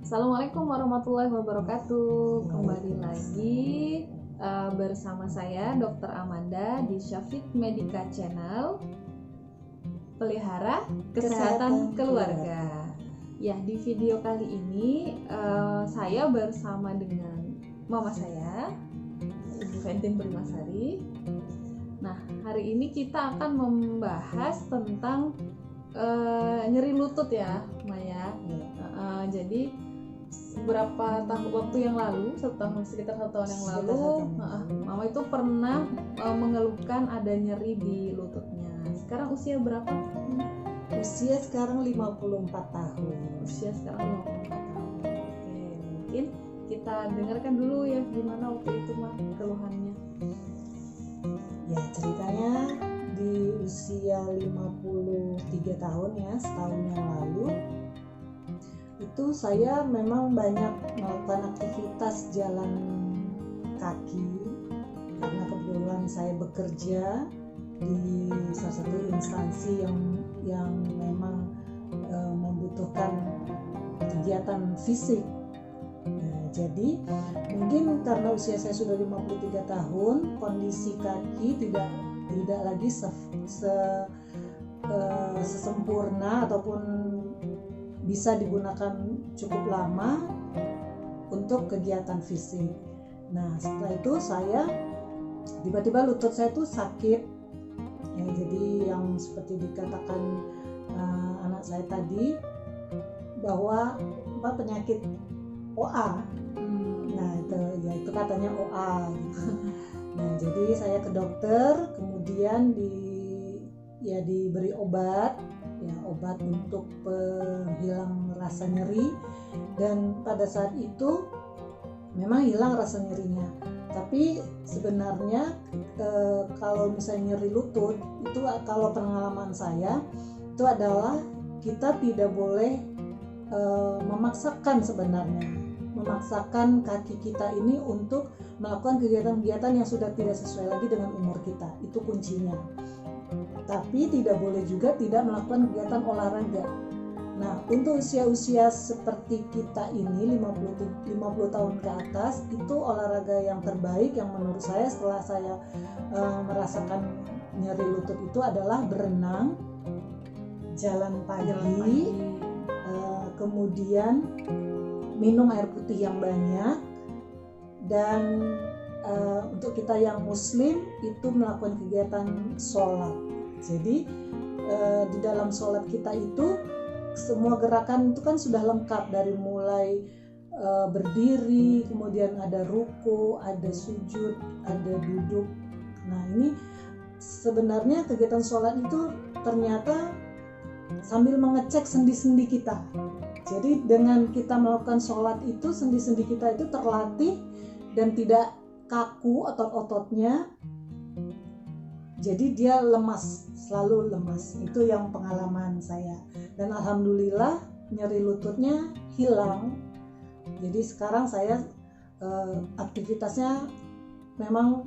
Assalamualaikum warahmatullahi wabarakatuh. Kembali lagi bersama saya Dr. Amanda di Syafiq Medica Channel, pelihara kesehatan keluarga. Ya, di video kali ini saya bersama dengan mama saya, Ibu Fentin Primasari. Nah, hari ini kita akan membahas tentang nyeri lutut ya, Maya. Jadi beberapa tahun waktu yang lalu, sekitar 1 tahun yang lalu, mama itu pernah mengeluhkan ada nyeri di lututnya. Sekarang usia berapa? Usia sekarang 54 tahun. Usia sekarang 54 tahun. Oke, mungkin kita dengarkan dulu ya gimana waktu itu mah keluhannya. Ya, ceritanya di usia 53 tahun ya, setahun yang lalu itu saya memang banyak melakukan aktivitas jalan kaki karena kebetulan saya bekerja di salah satu instansi yang memang membutuhkan kegiatan fisik. Nah, jadi mungkin karena usia saya sudah 53 tahun, kondisi kaki tidak lagi sesempurna ataupun bisa digunakan cukup lama untuk kegiatan fisik. Nah, setelah itu saya tiba-tiba lutut saya tuh sakit ya, jadi yang seperti dikatakan anak saya tadi bahwa penyakit OA. Nah, itu katanya OA gitu. Nah, jadi saya ke dokter, kemudian diberi obat untuk penghilang rasa nyeri, dan pada saat itu memang hilang rasa nyerinya. Tapi sebenarnya kalau misalnya nyeri lutut itu, kalau pengalaman saya itu adalah kita tidak boleh memaksakan kaki kita ini untuk melakukan kegiatan-kegiatan yang sudah tidak sesuai lagi dengan umur kita. Itu kuncinya. Tapi tidak boleh juga tidak melakukan kegiatan olahraga. Nah, untuk usia-usia seperti kita ini 50 tahun ke atas, itu olahraga yang terbaik yang menurut saya setelah saya merasakan nyeri lutut itu adalah berenang, jalan pagi. Kemudian minum air putih yang banyak, dan untuk kita yang muslim itu melakukan kegiatan sholat. Jadi di dalam sholat kita itu semua gerakan itu kan sudah lengkap, dari mulai berdiri, kemudian ada ruku, ada sujud, ada duduk. Nah, ini sebenarnya kegiatan sholat itu ternyata sambil mengecek sendi-sendi kita. Jadi dengan kita melakukan sholat itu, sendi-sendi kita itu terlatih dan tidak kaku otot-ototnya. Jadi dia selalu lemas. Itu yang pengalaman saya. Dan alhamdulillah nyeri lututnya hilang. Jadi sekarang saya aktivitasnya memang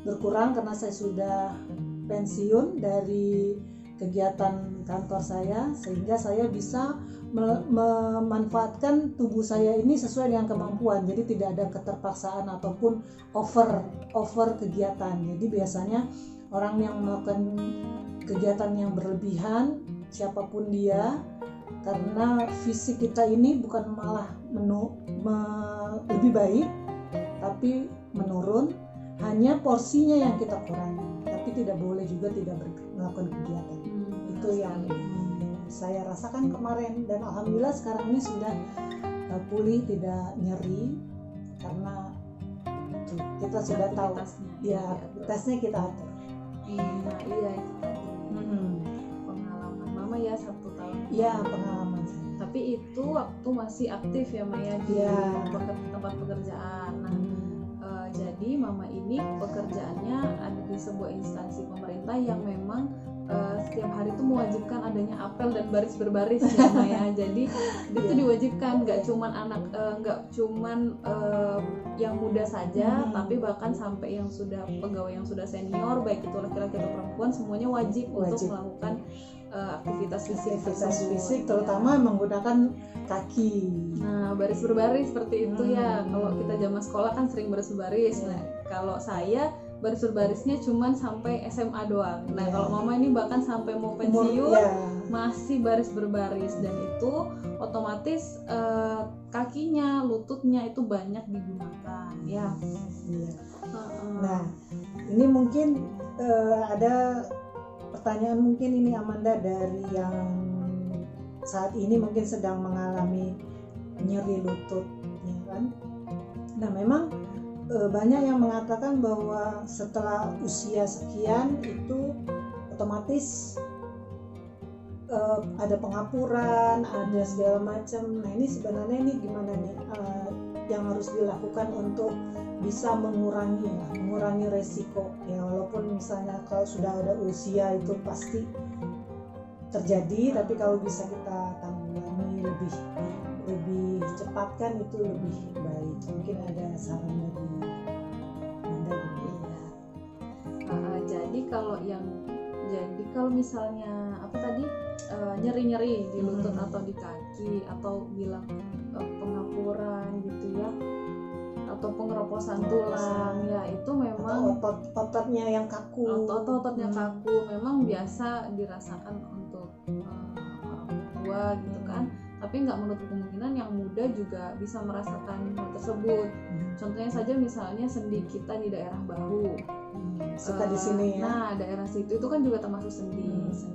berkurang karena saya sudah pensiun dari kegiatan kantor saya, sehingga saya bisa memanfaatkan tubuh saya ini sesuai dengan kemampuan. Jadi tidak ada keterpaksaan ataupun over kegiatan. Jadi biasanya orang yang melakukan kegiatan yang berlebihan, siapapun dia, karena fisik kita ini bukan malah lebih baik, tapi menurun, hanya porsinya yang kita kurangi. Tapi tidak boleh juga tidak melakukan kegiatan. Itu yang saya rasakan kemarin, dan alhamdulillah sekarang ini sudah pulih, tidak nyeri, karena kita sudah tahu tesnya kita atur. Nah, iya itu tadi pengalaman mama ya 1 tahun. Iya, pengalaman saya. Tapi itu waktu masih aktif ya Maya di tempat pekerjaan. Nah, jadi mama ini pekerjaannya ada di sebuah instansi pemerintah yang memang setiap hari itu mewajibkan adanya apel dan baris berbaris ya Maya. Jadi itu diwajibkan, nggak cuman yang muda saja, tapi bahkan sampai yang sudah pegawai yang sudah senior, baik itu laki-laki atau perempuan, semuanya wajib. Untuk melakukan aktivitas fisik aktivitas tersebut, fisik ya. terutama menggunakan kaki. Nah, baris berbaris seperti itu ya. Hmm. Kalau kita zaman sekolah kan sering baris berbaris. Ya. Nah, kalau saya baris berbarisnya cuman sampai SMA doang. Nah, Ya. kalau mama ini bahkan sampai mau Umur, pensiun ya. masih baris berbaris, dan itu otomatis kakinya, lututnya itu banyak digunakan ya. Iya. Heeh. Nah, ini mungkin ada pertanyaan mungkin ini Amanda dari yang saat ini mungkin sedang mengalami nyeri lutut, ya kan? Nah, memang banyak yang mengatakan bahwa setelah usia sekian itu otomatis ada pengapuran, ada segala macam. Nah, ini sebenarnya ini gimana nih yang harus dilakukan untuk bisa mengurangi resiko ya, walaupun misalnya kalau sudah ada usia itu pasti terjadi, tapi kalau bisa kita tanggulangi lebih cepat kan itu lebih baik. Mungkin ada saran dari Anda gitu. Jadi kalau misalnya apa tadi nyeri-nyeri di lutut atau di kaki, atau bilang pengapuran gitu ya, atau pengeroposan tulang ya, itu memang ototnya yang kaku, ototnya kaku memang biasa dirasakan untuk orang tua gitu kan, tapi nggak menutup kemungkinan yang muda juga bisa merasakan hal tersebut. Contohnya saja misalnya sendi kita di daerah bahu, suka di sini ya. Nah, daerah situ itu kan juga termasuk sendi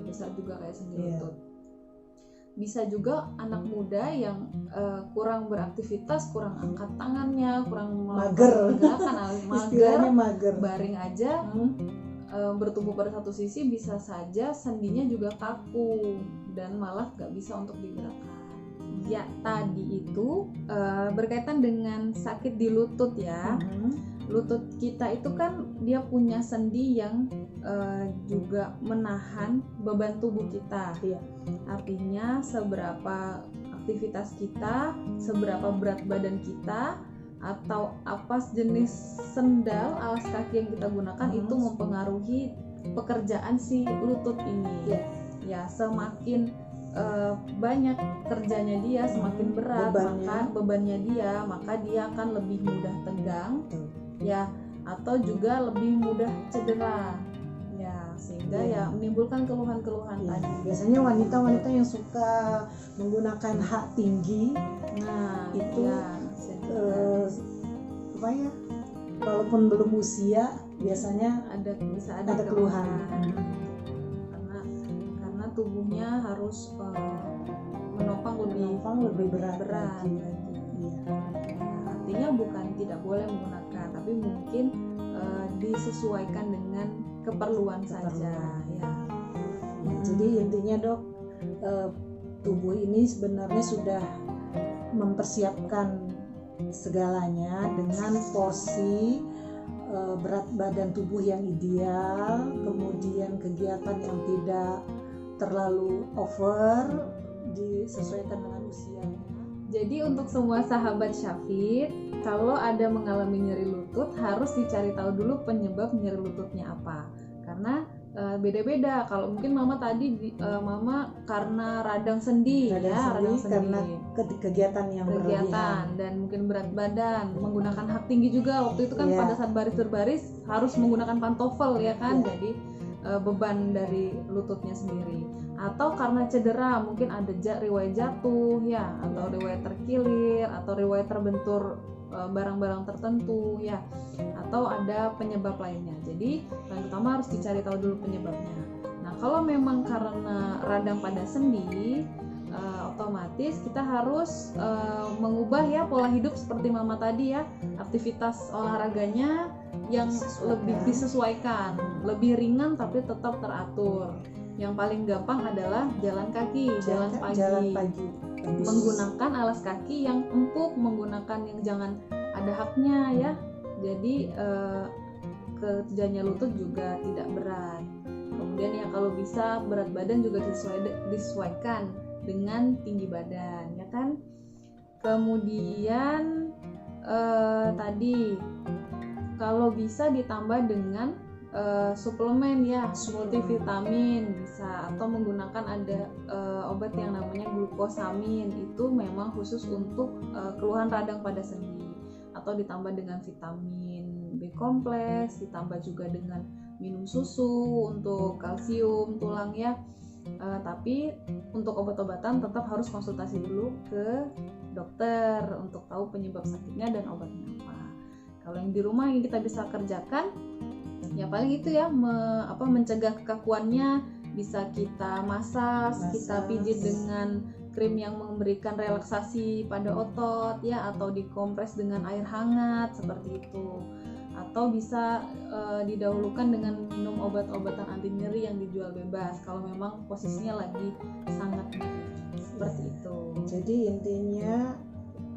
besar juga kayak sendi lutut. Bisa juga anak muda yang kurang beraktivitas, kurang angkat tangannya, kurang mager, istilahnya mager, baring aja, bertumbuh pada satu sisi, bisa saja sendinya juga kaku dan malah gak bisa untuk digerakkan. Ya, tadi itu berkaitan dengan sakit di lutut ya. Lutut kita itu kan dia punya sendi yang juga menahan beban tubuh kita. Artinya seberapa aktivitas kita, seberapa berat badan kita, atau apa jenis sendal, alas kaki yang kita gunakan itu mempengaruhi pekerjaan si lutut ini. Ya, semakin banyak kerjanya dia, semakin berat bebannya dia, maka dia akan lebih mudah tegang ya, atau juga lebih mudah cedera ya, sehingga ya menimbulkan keluhan-keluhan tadi. Biasanya wanita-wanita yang suka menggunakan hak tinggi, nah itu apa ya, walaupun belum usia biasanya bisa ada keluhan. Karena tubuhnya harus menopang lebih berat. Artinya bukan tidak boleh menggunakan, tapi mungkin disesuaikan dengan keperluan saja ya. Jadi intinya dok, tubuh ini sebenarnya sudah mempersiapkan segalanya dengan porsi berat badan tubuh yang ideal, kemudian kegiatan yang tidak terlalu over, disesuaikan dengan usianya. Jadi untuk semua sahabat Syafid, kalau ada mengalami nyeri lutut, harus dicari tahu dulu penyebab nyeri lututnya apa. Karena beda-beda. Kalau mungkin mama tadi mama karena radang sendi, karena kegiatan yang berlebihan dan mungkin berat badan, menggunakan hak tinggi juga. Waktu itu kan pada saat baris berbaris harus menggunakan pantofel ya kan. Jadi beban dari lututnya sendiri, atau karena cedera, mungkin ada riwayat jatuh ya, atau riwayat terkilir, atau riwayat terbentur barang-barang tertentu ya, atau ada penyebab lainnya. Jadi yang utama harus dicari tahu dulu penyebabnya. Nah, kalau memang karena radang pada sendi, otomatis kita harus mengubah ya pola hidup seperti mama tadi ya, aktivitas olahraganya yang lebih disesuaikan, lebih ringan tapi tetap teratur. Yang paling gampang adalah jalan kaki, jalan pagi. Menggunakan alas kaki yang empuk, menggunakan yang jangan ada haknya ya. Jadi kerjanya lutut juga tidak berat. Kemudian ya kalau bisa berat badan juga disesuaikan dengan tinggi badan ya kan. Kemudian tadi kalau bisa ditambah dengan suplemen ya, multivitamin bisa, atau menggunakan ada obat yang namanya glukosamin. Itu memang khusus untuk keluhan radang pada sendi, atau ditambah dengan vitamin B kompleks, ditambah juga dengan minum susu untuk kalsium tulang ya. Tapi untuk obat-obatan tetap harus konsultasi dulu ke dokter untuk tahu penyebab sakitnya dan obatnya apa. Kalau yang di rumah yang kita bisa kerjakan ya paling itu ya, mencegah kekakuannya, bisa kita massage, kita pijit dengan krim yang memberikan relaksasi pada otot ya, atau dikompres dengan air hangat seperti itu. Atau bisa didahulukan dengan minum obat-obatan anti nyeri yang dijual bebas kalau memang posisinya lagi sangat nyeri seperti itu. Jadi intinya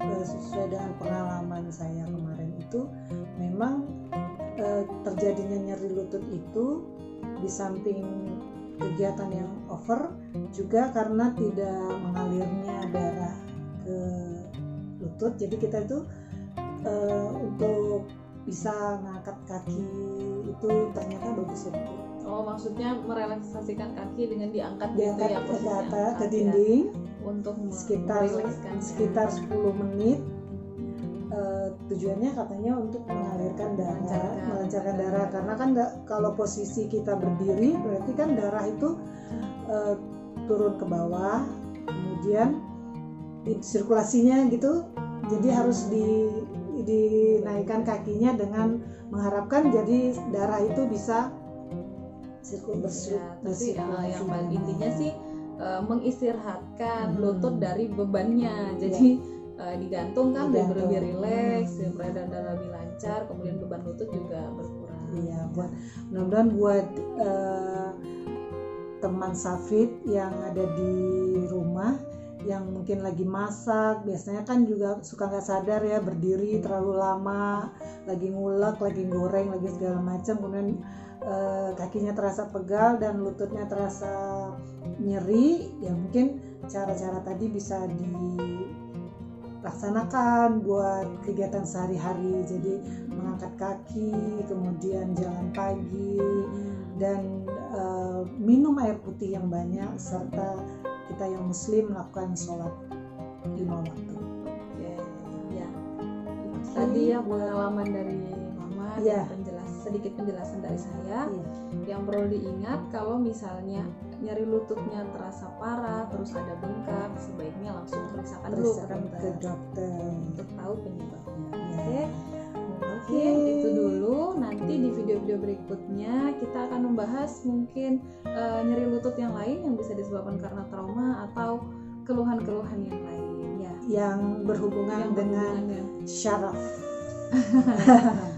sesuai dengan pengalaman saya kemarin itu, memang terjadinya nyeri lutut itu di samping kegiatan yang over juga karena tidak mengalirnya darah ke lutut. Jadi kita itu untuk bisa ngangkat kaki itu ternyata bagus ya. Oh, maksudnya merelaksasikan kaki dengan diangkat gitu ya, ke dinding untuk sekitar 10 menit. Tujuannya katanya untuk mengalirkan darah, melancarkan darah, karena kan kalau posisi kita berdiri berarti kan darah itu turun ke bawah, kemudian sirkulasinya gitu, jadi harus dinaikkan kakinya dengan mengharapkan jadi darah itu bisa bersirkulasi. Yang paling intinya sih mengistirahatkan lutut dari bebannya, jadi digantung kan, lebih rileks, peredaran darah lebih lancar, kemudian beban lutut juga berkurang. Iya, mudah-mudahan buat teman Safit yang ada di rumah yang mungkin lagi masak, biasanya kan juga suka nggak sadar ya, berdiri terlalu lama, lagi ngulek, lagi goreng, lagi segala macam, kemudian kakinya terasa pegal dan lututnya terasa nyeri, ya mungkin cara-cara tadi bisa dilaksanakan buat kegiatan sehari-hari. Jadi mengangkat kaki, kemudian jalan pagi, dan minum air putih yang banyak, serta kita yang muslim melakukan sholat 5 waktu. Oke, ya. Tadi ya pengalaman dari Mama, ya. Sedikit penjelasan dari saya. Yang perlu diingat, kalau misalnya nyeri lututnya terasa parah, terus ada bengkak, sebaiknya langsung periksakan dulu ke dokter untuk tahu penyebabnya. Oke, itu dulu. Nanti di video-video berikutnya kita akan membahas mungkin nyeri lutut yang lain yang bisa disebabkan karena trauma atau keluhan-keluhan yang lain ya, yang berhubungan dengan syaraf.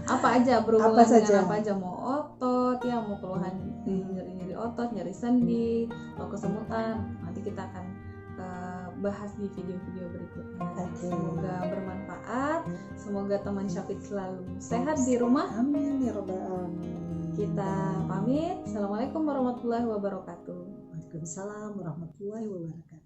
Apa aja, berhubungan dengan apa aja, mau otot ya, mau keluhan nyeri otot, nyeri sendi, atau kesemutan, nanti kita akan bahas di video-video berikutnya. Semoga bermanfaat, semoga teman Syafit selalu sehat di rumah. Amin ya rabbal alamin. Kita pamit. Assalamualaikum warahmatullahi wabarakatuh. Waalaikumsalam warahmatullahi wabarakatuh.